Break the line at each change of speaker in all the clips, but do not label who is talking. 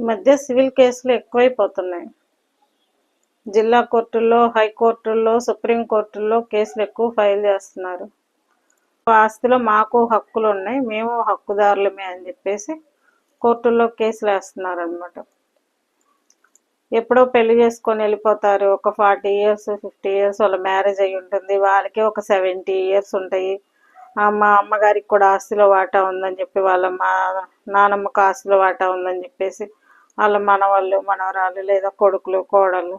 మధ్య సివిల్ కేసులు ఎక్కువైపోతున్నాయి. జిల్లా కోర్టుల్లో, హైకోర్టుల్లో, సుప్రీంకోర్టుల్లో కేసులు ఎక్కువ ఫైల్ చేస్తున్నారు. ఆస్తిలో మాకు హక్కులు ఉన్నాయి, మేము హక్కుదారులమే అని చెప్పేసి కోర్టుల్లో కేసులు వేస్తున్నారు అనమాట. ఎప్పుడో పెళ్లి చేసుకొని వెళ్ళిపోతారు. ఒక 40 years 50 years వాళ్ళ మ్యారేజ్ అయ్యి ఉంటుంది. వాళ్ళకి ఒక 70 years ఉంటాయి. మా అమ్మగారికి కూడా ఆస్తిలో వాటా ఉందని చెప్పి, మా నానమ్మకు ఆస్తిలో వాటా ఉందని చెప్పేసి వాళ్ళ మనవాళ్ళు మనవరాలు లేదా కొడుకులు కోడళ్ళు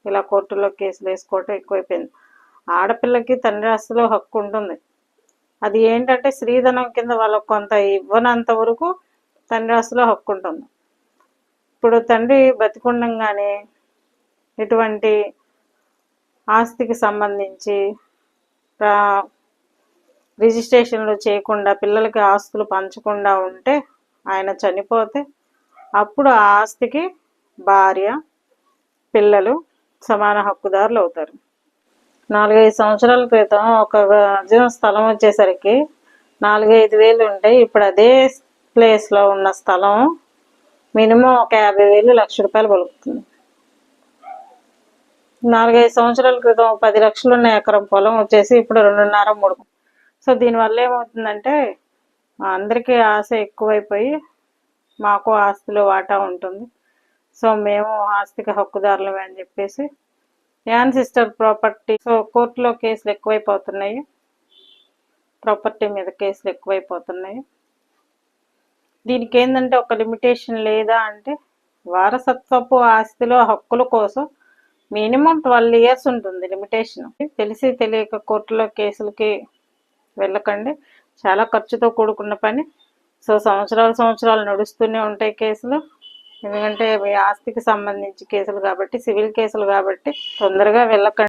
ఇలా కోర్టులో కేసులు వేసుకోవటం ఎక్కువైపోయింది. ఆడపిల్లకి తండ్రి ఆస్తిలో హక్కు ఉంటుంది. అది ఏంటంటే స్త్రీధనం కింద వాళ్ళకు కొంత ఇవ్వనంత వరకు తండ్రి ఆస్తిలో హక్కు ఉంటుంది. ఇప్పుడు తండ్రి బతికుండంగానే ఇటువంటి ఆస్తికి సంబంధించి రిజిస్ట్రేషన్లు చేయకుండా పిల్లలకి ఆస్తులు పంచకుండా ఉంటే, ఆయన చనిపోతే అప్పుడు ఆ ఆస్తికి భార్య పిల్లలు సమాన హక్కుదారులు అవుతారు. 4-5 సంవత్సరాల క్రితం ఒక గజం స్థలం వచ్చేసరికి 4-5 వేలు ఉంటాయి. ఇప్పుడు అదే ప్లేస్లో ఉన్న స్థలం మినిమం ఒక 50,000 1,00,000 పలుకుతుంది. 4-5 సంవత్సరాల క్రితం 10 లక్షలు ఉన్న ఎకరం పొలం వచ్చేసి ఇప్పుడు 2.5-3. సో దీనివల్ల ఏమవుతుందంటే అందరికీ ఆశ ఎక్కువైపోయి మాకు ఆస్తిలో వాటా ఉంటుంది, సో మేము ఆస్తికి హక్కుదారులమే అని చెప్పేసి యాన్సిస్టర్ ప్రాపర్టీ. సో కోర్టులో కేసులు ఎక్కువైపోతున్నాయి, ప్రాపర్టీ మీద కేసులు ఎక్కువైపోతున్నాయి. దీనికి ఏంటంటే ఒక లిమిటేషన్ లేదా అంటే, వారసత్వపు ఆస్తిలో హక్కుల కోసం మినిమం 12 years ఉంటుంది లిమిటేషన్. తెలిసి తెలియక కోర్టులో కేసులకి వెళ్ళకండి, చాలా ఖర్చుతో కూడుకున్న పని. సో సంవత్సరాలు నడుస్తూనే ఉంటాయి కేసులు. ఎందుకంటే ఆస్తికి సంబంధించి కేసులు కాబట్టి, సివిల్ కేసులు కాబట్టి తొందరగా వెళ్ళకండి.